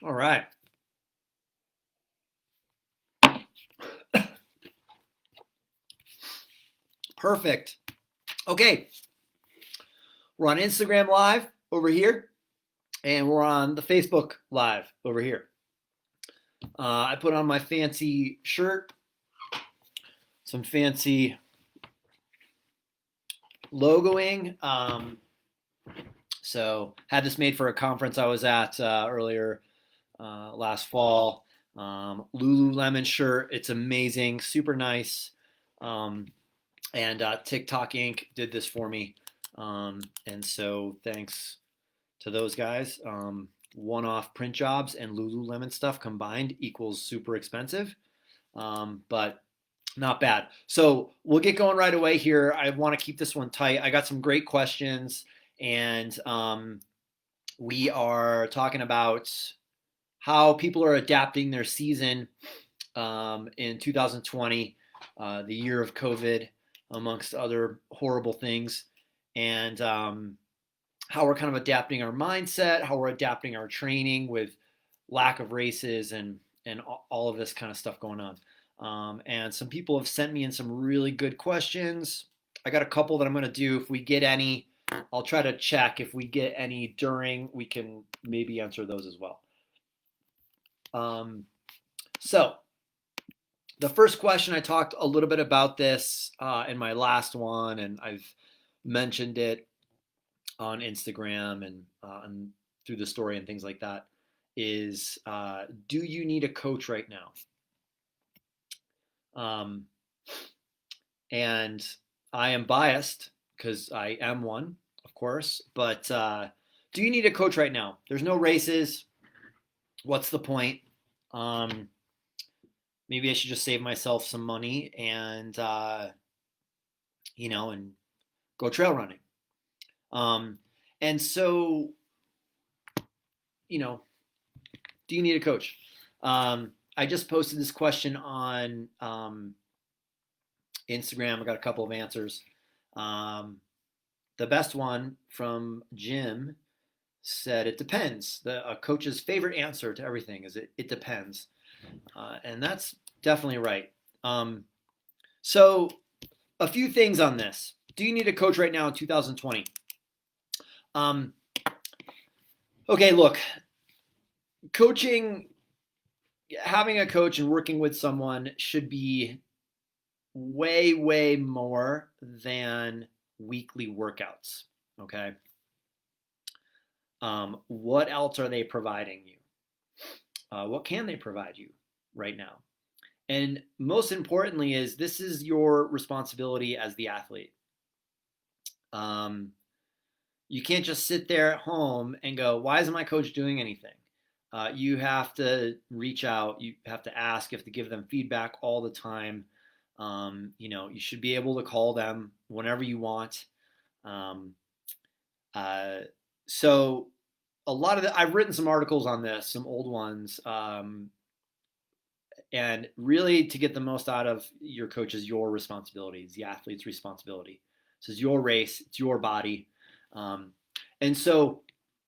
All right. Perfect. Okay. We're on Instagram Live over here, and we're on the Facebook Live over here. I put on my fancy shirt, some fancy logoing. So had this made for a conference I was at earlier last fall. Lululemon shirt. It's amazing, super nice. Um, and TikTok Inc. did this for me. And so thanks to those guys. One-off print jobs and Lululemon stuff combined equals super expensive, but not bad. So we'll get going right away here. I want to keep this one tight. I got some great questions, and we are talking about how people are adapting their season in 2020, the year of COVID, amongst other horrible things, and how we're kind of adapting our mindset, how we're adapting our training with lack of races and all of this kind of stuff going on. And some people have sent me in some really good questions. I got a couple that I'm going to do. If we get any, I'll try to check. If we get any during, we can maybe answer those as well. So the first question, I talked a little bit about this in my last one, and I've mentioned it on Instagram and through the story and things like that, is do you need a coach right now? And I am biased because I am one, of course, but do you need a coach right now? There's no races. What's the point? Maybe I should just save myself some money and, and go trail running. And so, do you need a coach? I just posted this question on Instagram. I got a couple of answers. The best one from Jim said it depends. A coach's favorite answer to everything is it depends. And that's definitely right. So a few things on this. Do you need a coach right now in 2020? Okay, look, coaching, having a coach and working with someone should be way, way more than weekly workouts. Okay. What else are they providing you? What can they provide you right now? And most importantly, is this is your responsibility as the athlete. You can't just sit there at home and go, why isn't my coach doing anything? You have to reach out. You have to ask. You have to give them feedback all the time. You should be able to call them whenever you want. So a lot of I've written some articles on this, some old ones, and really to get the most out of your coach is your responsibility. It's the athlete's responsibility. This is your race. It's your body. And so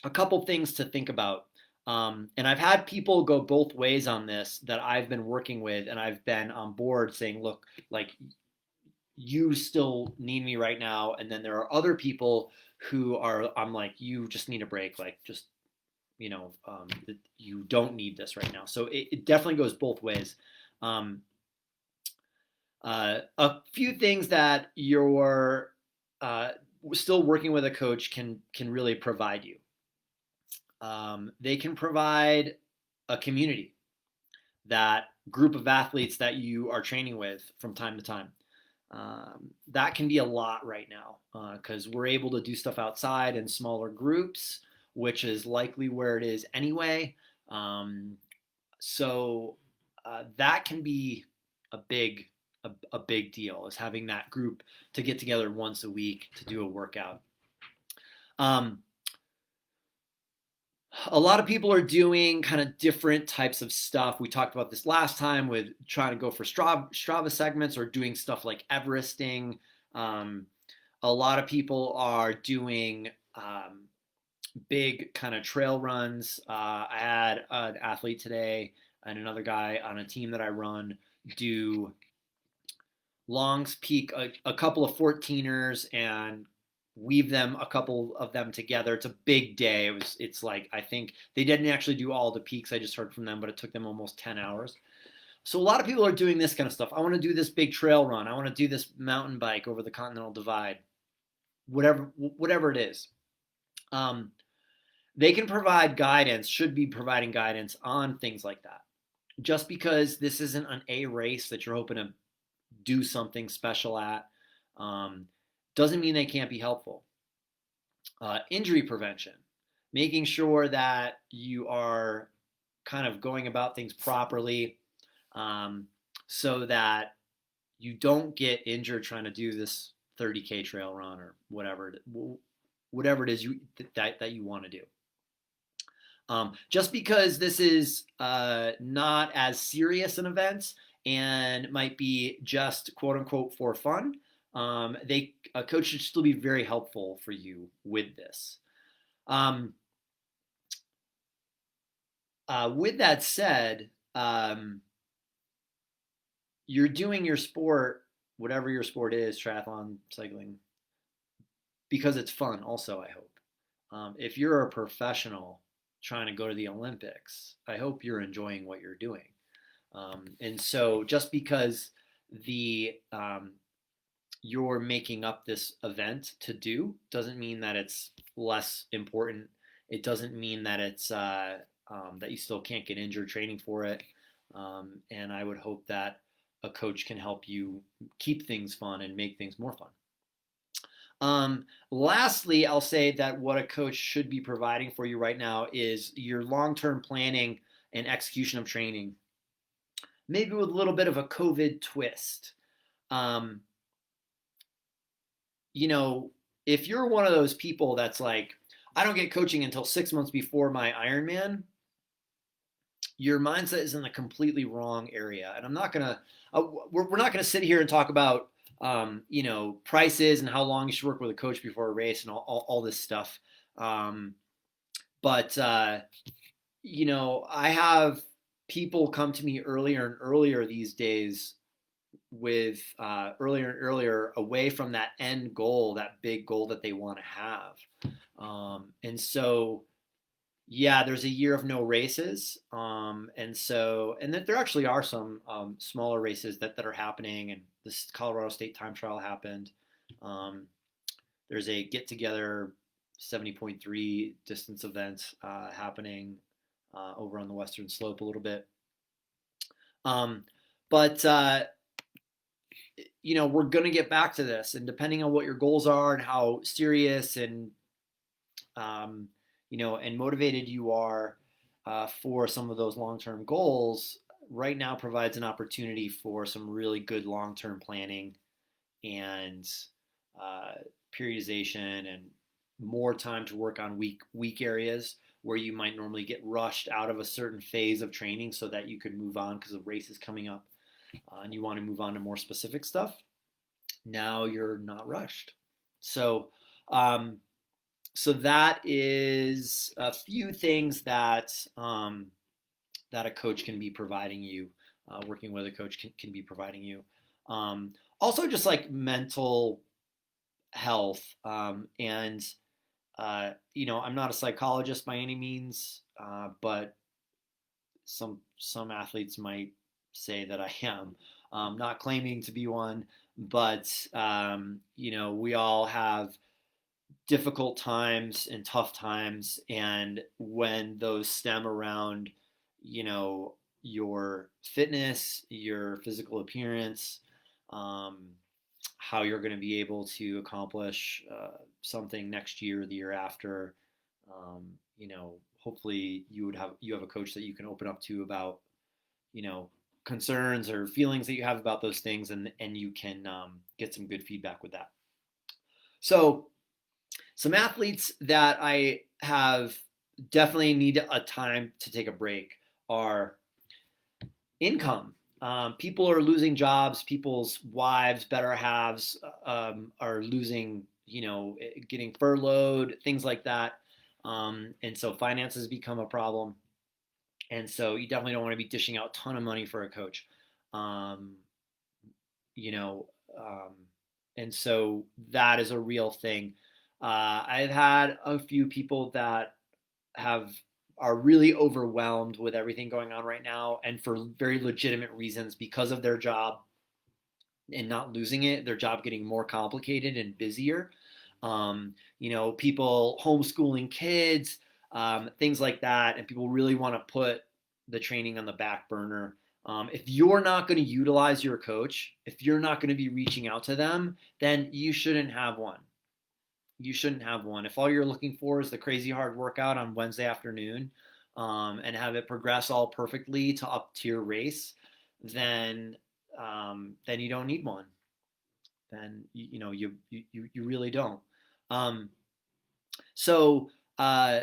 a couple things to think about. And I've had people go both ways on this that I've been working with, and I've been on board saying, look, like you still need me right now. And then there are other people who are, I'm like, you just need a break. Like just, you don't need this right now. So it definitely goes both ways. A few things that you're still working with a coach can really provide you. They can provide a community, that group of athletes that you are training with from time to time. That can be a lot right now because we're able to do stuff outside in smaller groups, which is likely where it is anyway. So that can be a big deal, is having that group to get together once a week to do a workout. A lot of people are doing kind of different types of stuff. We talked about this last time with trying to go for Strava segments or doing stuff like Everesting. A lot of people are doing big kind of trail runs. I had an athlete today and another guy on a team that I run do Long's Peak, a couple of 14ers and weave them a couple of them together. It's a big day. It's like, I think they didn't actually do all the peaks. I just heard from them, but it took them almost 10 hours. So a lot of people are doing this kind of stuff. I want to do this big trail run. I want to do this mountain bike over the Continental Divide. Whatever it is. They can provide guidance, should be providing guidance on things like that. Just because this isn't an A race that you're hoping to do something special at, doesn't mean they can't be helpful. Injury prevention, making sure that you are kind of going about things properly, so that you don't get injured trying to do this 30K trail run or whatever it is that you want to do. Just because this is not as serious an event and might be just quote unquote for fun, a coach should still be very helpful for you with this. With that said, you're doing your sport, whatever your sport is, triathlon, cycling, because it's fun also, I hope. If you're a professional trying to go to the Olympics, I hope you're enjoying what you're doing. And so just because you're making up this event to do doesn't mean that it's less important. It doesn't mean that it's that you still can't get injured training for it. And I would hope that a coach can help you keep things fun and make things more fun. Lastly, I'll say that what a coach should be providing for you right now is your long-term planning and execution of training, maybe with a little bit of a COVID twist. If you're one of those people that's like, I don't get coaching until 6 months before my Ironman, your mindset is in a completely wrong area. And I'm not gonna, we're not gonna sit here and talk about, prices and how long you should work with a coach before a race and all this stuff. But I have people come to me earlier and earlier these days with earlier and earlier away from that end goal, that big goal that they want to have. And so, yeah, there's a year of no races. And that there actually are some smaller races that are happening. And this Colorado State time trial happened. There's a get together 70.3 distance event happening over on the Western Slope a little bit. But we're going to get back to this, and depending on what your goals are and how serious and and motivated you are for some of those long-term goals, right now provides an opportunity for some really good long-term planning and periodization and more time to work on weak areas where you might normally get rushed out of a certain phase of training so that you could move on because the race is coming up and you want to move on to more specific stuff. Now you're not rushed. So that is a few things that that a coach can be providing you, working with a coach can be providing you. Also, just like mental health, and I'm not a psychologist by any means, but some athletes might say that I am. Not claiming to be one, but we all have difficult times and tough times, and when those stem around your fitness, your physical appearance, how you're going to be able to accomplish something next year or the year after, hopefully you have a coach that you can open up to about concerns or feelings that you have about those things, and you can get some good feedback with that. So some athletes that I have definitely need a time to take a break are income. People are losing jobs. People's wives, better halves, are losing, getting furloughed, things like that. And so finances become a problem. And so you definitely don't want to be dishing out a ton of money for a coach. Um, you know, um, and so that is a real thing. I've had a few people that have are really overwhelmed with everything going on right now, and for very legitimate reasons because of their job and not losing it, their job getting more complicated and busier. People homeschooling kids, things like that, and people really want to put the training on the back burner. If you're not going to utilize your coach, if you're not going to be reaching out to them, then you shouldn't have one. You shouldn't have one. If all you're looking for is the crazy hard workout on Wednesday afternoon, and have it progress all perfectly to up tier race, then then you don't need one. Then you really don't. Um, so uh,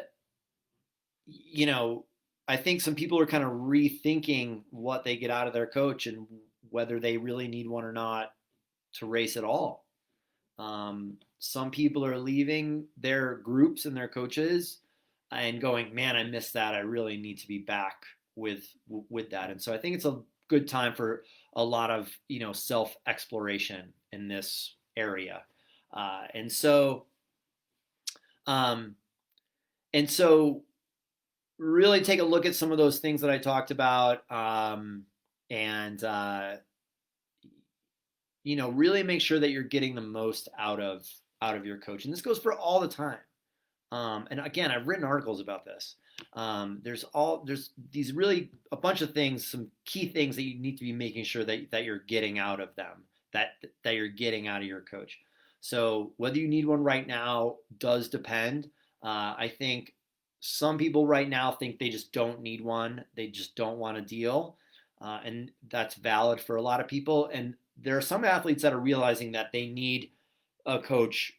you know, I think some people are kind of rethinking what they get out of their coach and whether they really need one or not to race at all. Some people are leaving their groups and their coaches and going, "Man, I missed that. I really need to be back with that." And so I think it's a good time for a lot of self exploration in this area. And so um, and so really take a look at some of those things that I talked about, and really make sure that you're getting the most out of your coach. And this goes for all the time. And again, I've written articles about this. There's these really a bunch of things, some key things that you need to be making sure that you're getting out of them, that you're getting out of your coach. So whether you need one right now does depend. I think some people right now think they just don't need one. They just don't want a deal, and that's valid for a lot of people. And there are some athletes that are realizing that they need a coach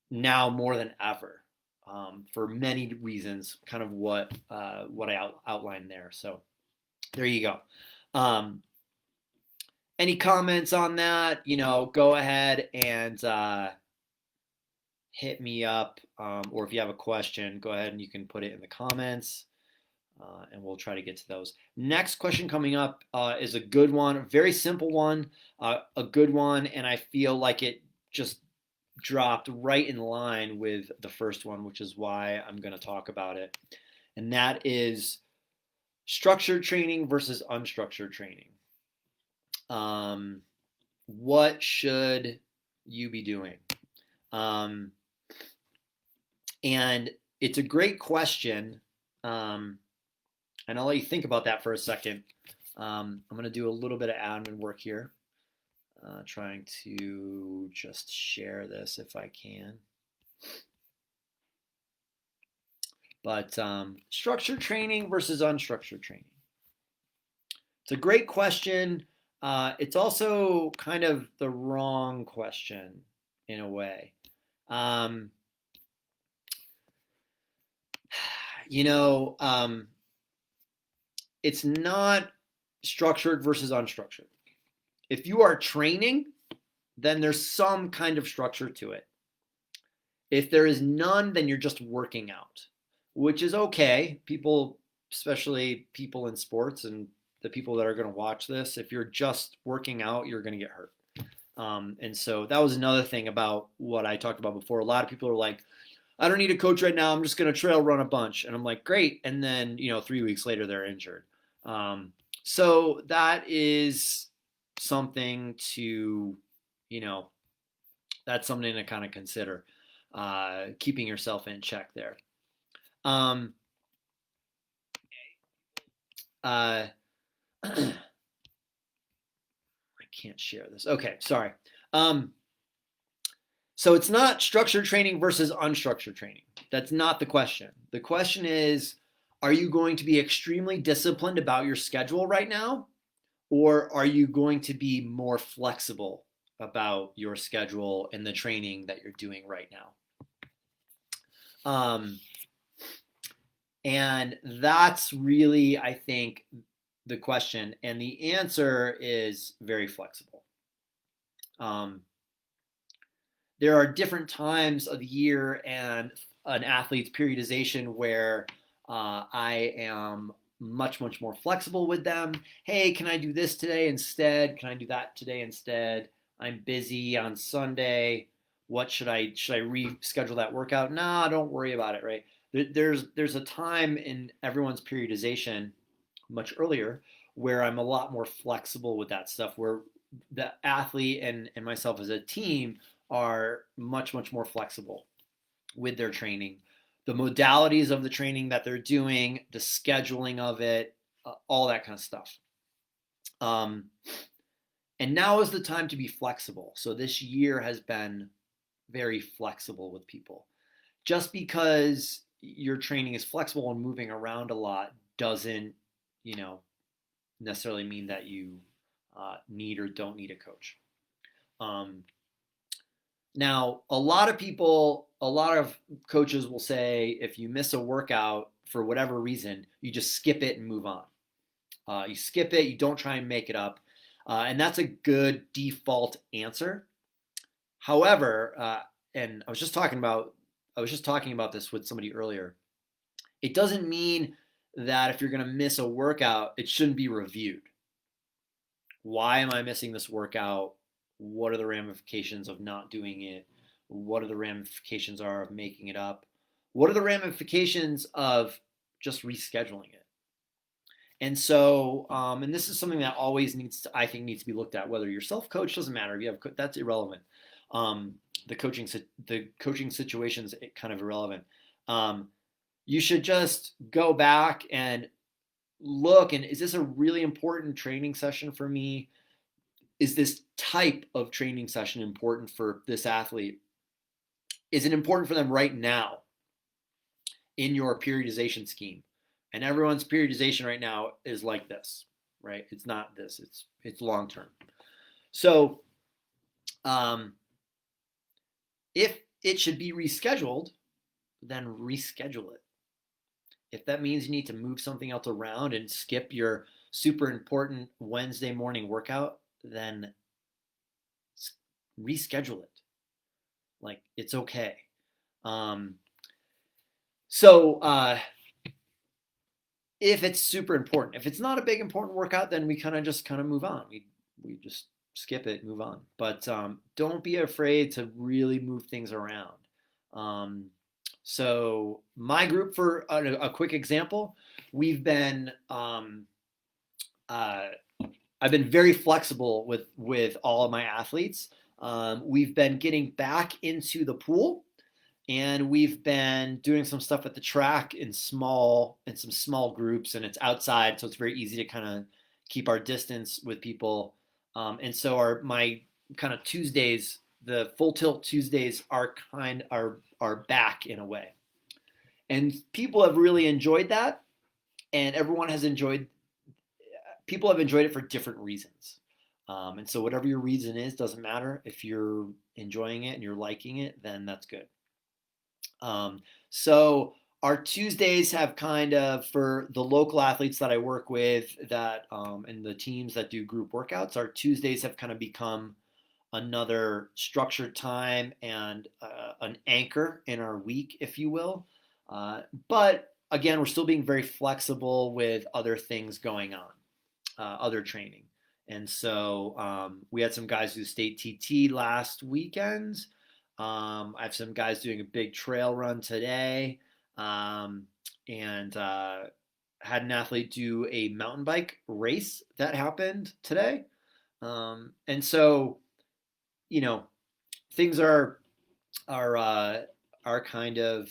now more than ever, for many reasons, kind of what I outlined there. So there you go. Um, any comments on that? Go ahead and hit me up, or if you have a question, go ahead and you can put it in the comments. And we'll try to get to those. Next question coming up is a good one, a very simple one, a good one, and I feel like it just dropped right in line with the first one, which is why I'm going to talk about it. And that is structured training versus unstructured training. What should you be doing? And it's a great question. And I'll let you think about that for a second. I'm going to do a little bit of admin work here, trying to just share this if I can. But structured training versus unstructured training. It's a great question. It's also kind of the wrong question in a way. It's not structured versus unstructured. If you are training, then there's some kind of structure to it. If there is none, then you're just working out, which is okay. People, especially people in sports and the people that are going to watch this, if you're just working out, you're going to get hurt. And so that was another thing about what I talked about before. A lot of people are like, I don't need a coach right now. I'm just going to trail run a bunch. And I'm like, great. And then, 3 weeks later, they're injured. So that is something to, that's something to kind of consider, keeping yourself in check there. I can't share this. Okay, sorry. So it's not structured training versus unstructured training. That's not the question. The question is, are you going to be extremely disciplined about your schedule right now? Or are you going to be more flexible about your schedule and the training that you're doing right now? And that's really, I think, the question. And the answer is very flexible. There are different times of the year and an athlete's periodization where I am much more flexible with them. Hey, can I do this today instead? Can I do that today instead? I'm busy on Sunday. What should I reschedule that workout? Nah, don't worry about it. Right? There's a time in everyone's periodization much earlier where I'm a lot more flexible with that stuff. Where the athlete and myself as a team are much more flexible with their training, the modalities of the training that they're doing, the scheduling of it, all that kind of stuff. And now is the time to be flexible. So this year has been very flexible with people. Just because your training is flexible and moving around a lot doesn't, necessarily mean that you need or don't need a coach. Now, a lot of coaches will say if you miss a workout for whatever reason, you just skip it and move on. You skip it, you don't try and make it up. And that's a good default answer. However, and I was just talking about this with somebody earlier. It doesn't mean that if you're going to miss a workout, it shouldn't be reviewed. Why am I missing this workout? What are the ramifications of not doing it? What are the ramifications of making it up? What are the ramifications of just rescheduling it? And so, and this is something that always needs to be looked at. Whether you're self-coach, doesn't matter. If you have, that's irrelevant. The coaching situation's kind of irrelevant. You should just go back and look, and is this a really important training session for me? Is this type of training session important for this athlete? Is it important for them right now in your periodization scheme? And everyone's periodization right now is like this, right? It's not this, it's long term. So if it should be rescheduled, then reschedule it. If that means you need to move something else around and skip your super important Wednesday morning workout, then reschedule it. Like, it's okay. So if it's super important, if it's not a big important workout, then we kind of move on. We just skip it, move on. But don't be afraid to really move things around. So my group, for a quick example, we've been I've been very flexible with all of my athletes. We've been getting back into the pool, and we've been doing some stuff at the track in some small groups, and it's outside, so it's very easy to kind of keep our distance with people. And so my kind of Tuesdays, the Full Tilt Tuesdays, are back in a way, and people have really enjoyed that, and people have enjoyed it for different reasons. And so whatever your reason is, doesn't matter. If you're enjoying it and you're liking it, then that's good. So our Tuesdays have kind of, for the local athletes that I work with, that and the teams that do group workouts, our Tuesdays have kind of become another structured time and an anchor in our week, if you will. But again, we're still being very flexible with other things going on, other training. And so we had some guys do state TT last weekend. I have some guys doing a big trail run today, and had an athlete do a mountain bike race that happened today. And so, things are kind of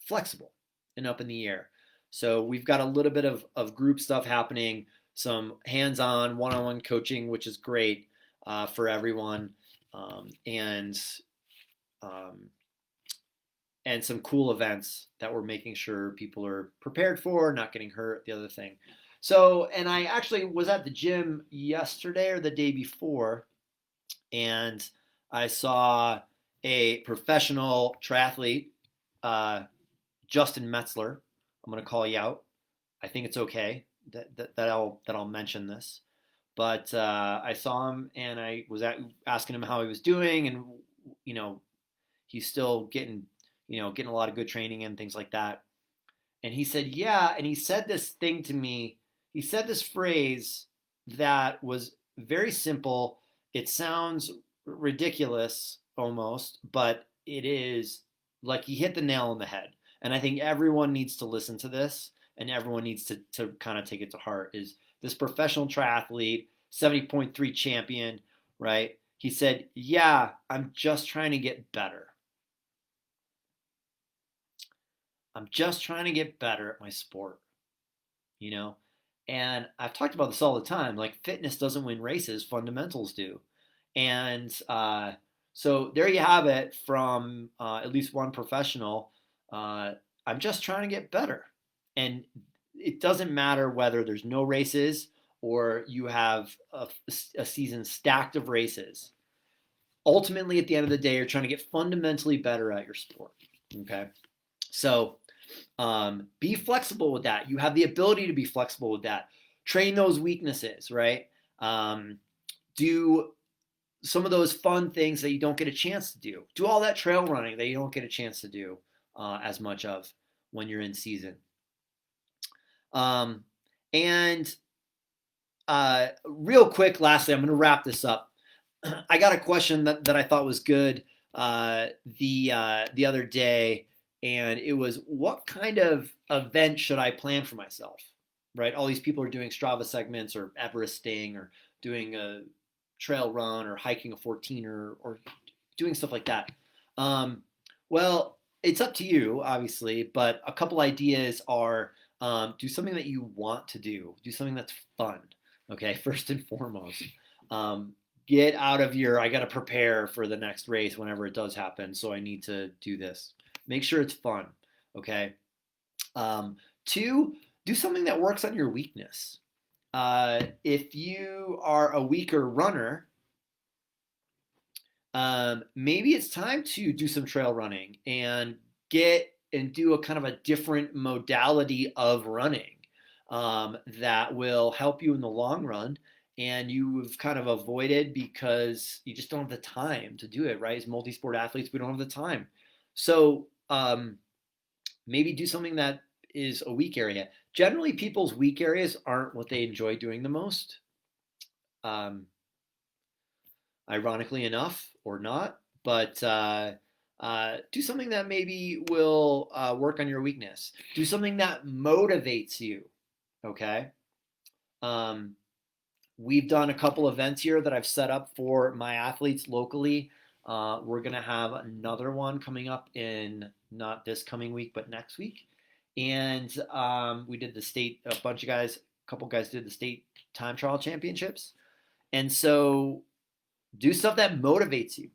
flexible and up in the air. So we've got a little bit of group stuff happening, some hands-on, one-on-one coaching, which is great for everyone, and some cool events that we're making sure people are prepared for, not getting hurt, the other thing. So, and I actually was at the gym yesterday or the day before, and I saw a professional triathlete, Justin Metzler. I'm going to call you out. I think it's okay that I'll mention this. But I saw him, and I was asking him how he was doing, and he's still getting getting a lot of good training and things like that. And he said, yeah. And he said this thing to me. He said this phrase that was very simple. It sounds ridiculous almost, but it is like he hit the nail on the head. And I think everyone needs to listen to this and everyone needs to kind of take it to heart. Is this professional triathlete, 70.3 champion, right? He said, yeah, I'm just trying to get better. I'm just trying to get better at my sport, you know? And I've talked about this all the time. Like, fitness doesn't win races, fundamentals do. And so there you have it from at least one professional. Uh, I'm just trying to get better. And it doesn't matter whether there's no races or you have a season stacked of races. Ultimately, at the end of the day, you're trying to get fundamentally better at your sport. Okay. So be flexible with that. You have the ability to be flexible with that. Train those weaknesses, right? Do some of those fun things that you don't get a chance to do. Do all that trail running that you don't get a chance to do as much of when you're in season. And real quick, lastly, I'm going to wrap this up. I got a question that I thought was good the other day, and it was, what kind of event should I plan for myself? Right? All these people are doing Strava segments or Everesting or doing a trail run or hiking a 14 or doing stuff like that. Well, it's up to you, obviously, but a couple ideas are do something that you want to do something that's fun. Okay, first and foremost. Get out of your, I got to prepare for the next race whenever it does happen, so I need to do this. Make sure it's fun, okay? Two, do something that works on your weakness. If you are a weaker runner, maybe it's time to do some trail running and do a kind of a different modality of running that will help you in the long run. And you've kind of avoided because you just don't have the time to do it, right? As multi-sport athletes, we don't have the time. So maybe do something that is a weak area. Generally, people's weak areas aren't what they enjoy doing the most. Ironically enough, or not, but do something that maybe will work on your weakness. Do something that motivates you, okay? We've done a couple events here that I've set up for my athletes locally. We're going to have another one coming up in not this coming week, but next week. And we did the state, a couple guys did the state time trial championships. And so do stuff that motivates you.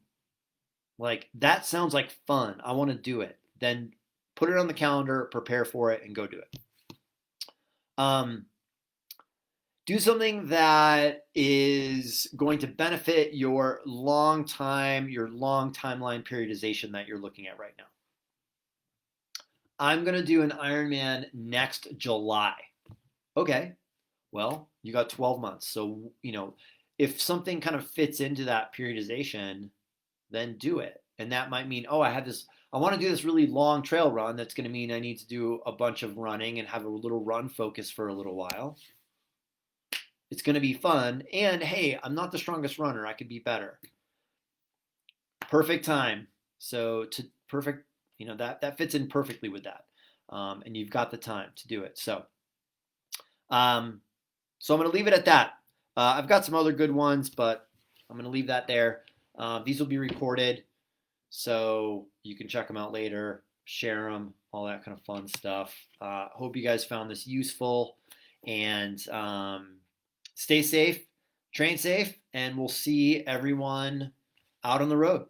Like, that sounds like fun. I want to do it. Then put it on the calendar, prepare for it, and go do it. Do something that is going to benefit your long timeline periodization that you're looking at right now. I'm going to do an Ironman next July. Okay, well, you got 12 months. So, if something kind of fits into that periodization, then do it. And that might mean, I want to do this really long trail run. That's going to mean I need to do a bunch of running and have a little run focus for a little while. It's going to be fun. And hey, I'm not the strongest runner. I could be better. Perfect time. So that fits in perfectly with that. And you've got the time to do it. So I'm going to leave it at that. I've got some other good ones, but I'm going to leave that there. These will be recorded, so you can check them out later, share them, all that kind of fun stuff. Hope you guys found this useful, and stay safe, train safe, and we'll see everyone out on the road.